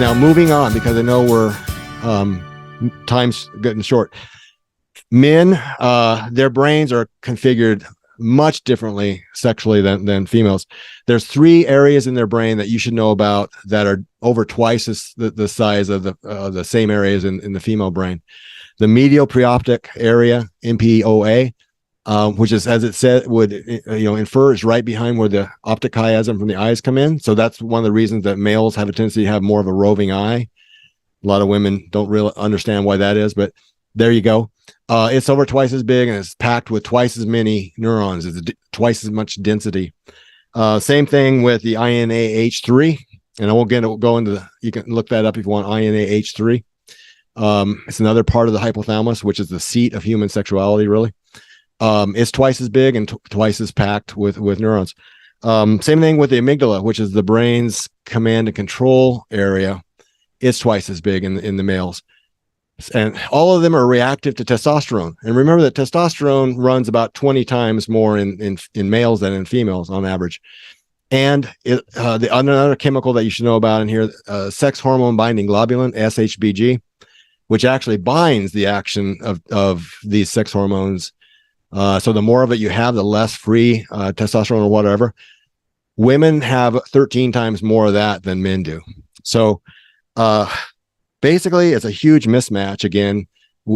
Now, moving on, because I know we're time's getting short. Men, their brains are configured much differently sexually than females. There's 3 areas in their brain that you should know about that are over twice as the size of the same areas in the female brain. The medial pre-optic area, MPOA, which is, as it said, would infer is right behind where the optic chiasm from the eyes come in. So that's one of the reasons that males have a tendency to have more of a roving eye. A lot of women don't really understand why that is, but there you go. It's over twice as big and it's packed with twice as many neurons. It's twice as much density. Same thing with the INAH3, and I won't go into you can look that up if you want. INAH3. It's another part of the hypothalamus, which is the seat of human sexuality, really. It's twice as big and twice as packed with neurons. Same thing with the amygdala, which is the brain's command and control area. It's twice as big in the males. And all of them are reactive to testosterone. And remember that testosterone runs about 20 times more in males than in females on average. And another chemical that you should know about in here, sex hormone binding globulin, SHBG, which actually binds the action of these sex hormones. So the more of it you have, the less free testosterone or whatever. Women have 13 times more of that than men do. So basically, it's a huge mismatch again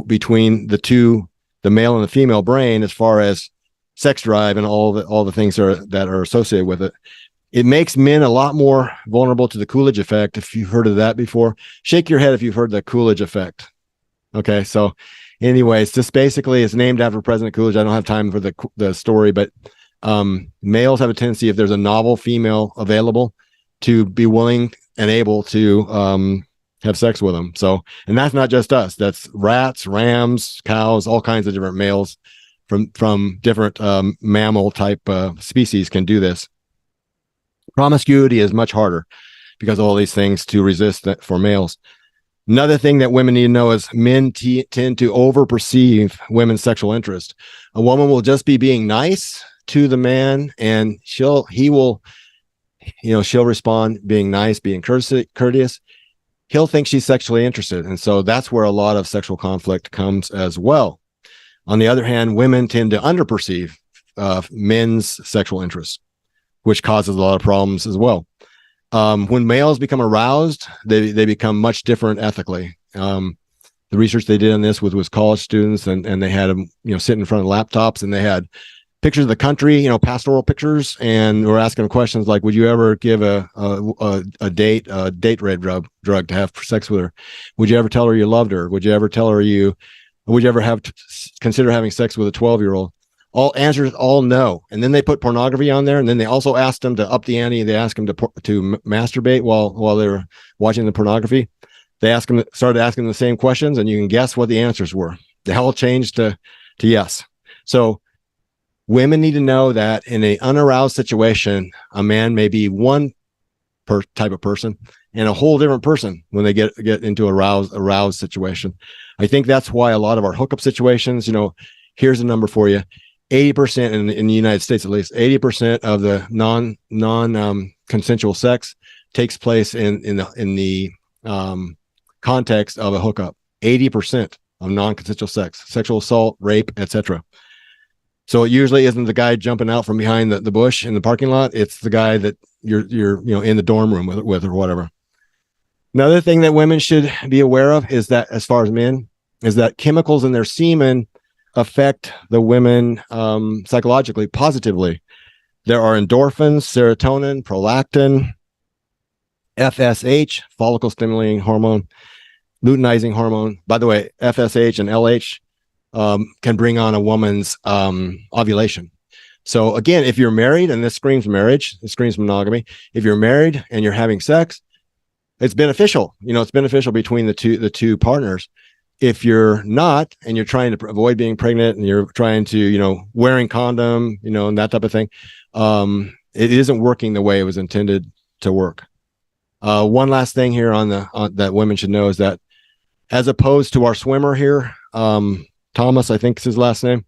between the male and the female brain as far as sex drive and all the things that are associated with it. It makes men a lot more vulnerable to the Coolidge effect. If you've heard of that before, shake your head if you've heard the Coolidge effect. Okay, so anyways, just basically it's named after President Coolidge. I don't have time for the story, but males have a tendency, if there's a novel female available, to be willing and able to have sex with them. So, and that's not just us. That's rats, rams, cows, all kinds of different males from different mammal type species can do this. Promiscuity is much harder because of all these things to resist that for males. Another thing that women need to know is men tend to over-perceive women's sexual interest. A woman will just be being nice to the man, and she'll respond being nice, being courteous. He'll think she's sexually interested. And so that's where a lot of sexual conflict comes as well. On the other hand, women tend to underperceive men's sexual interests, which causes a lot of problems as well. When males become aroused, they become much different ethically. The research they did on this was college students, and they had them, sit in front of laptops, and they had pictures of the country, pastoral pictures, and we're asking them questions like, would you ever give a date rape drug to have sex with her? Would you ever tell her you loved her? Would you ever tell her would you ever consider having sex with a 12-year-old? All answers, all no. And then they put pornography on there, and then they also asked them to up the ante. They asked them to masturbate while they were watching the pornography. They started asking the same questions, and you can guess what the answers were. They all changed to yes. So women need to know that in an unaroused situation, a man may be one type of person and a whole different person when they get into a aroused situation. I think that's why a lot of our hookup situations, here's a number for you. 80% in the United States, at least 80% of the non consensual sex takes place in the context of a hookup. 80% of non-consensual sex, sexual assault, rape, etc. So it usually isn't the guy jumping out from behind the bush in the parking lot. It's the guy that you're in the dorm room with or whatever. Another thing that women should be aware of is that, as far as men, is that chemicals in their semen affect the women psychologically, positively. There are endorphins, serotonin, prolactin, FSH, follicle stimulating hormone, luteinizing hormone. By the way, FSH and LH can bring on a woman's ovulation. So again, if you're married, and this screams marriage, it screams monogamy. If you're married and you're having sex, it's beneficial. It's beneficial between the two partners. If you're not, and you're trying to avoid being pregnant, and you're trying to, wearing condom, and that type of thing, it isn't working the way it was intended to work. One last thing here that women should know is that, as opposed to our swimmer here, Thomas, I think is his last name,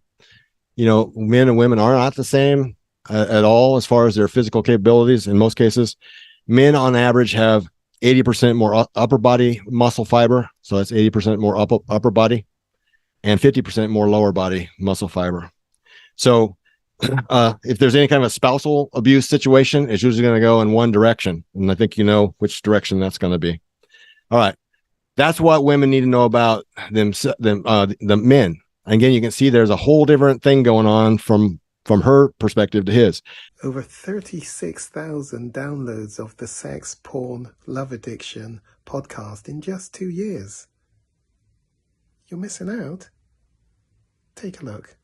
men and women are not the same at all as far as their physical capabilities. In most cases, men on average have 80% more upper body muscle fiber. So that's 80% more upper body and 50% more lower body muscle fiber. So if there's any kind of a spousal abuse situation, it's usually going to go in one direction. And I think you know which direction that's going to be. All right. That's what women need to know about the men. Again, you can see there's a whole different thing going on from her perspective to his. Over 36,000 downloads of the Sex, Porn, Love Addiction podcast in just 2 years. You're missing out. Take a look.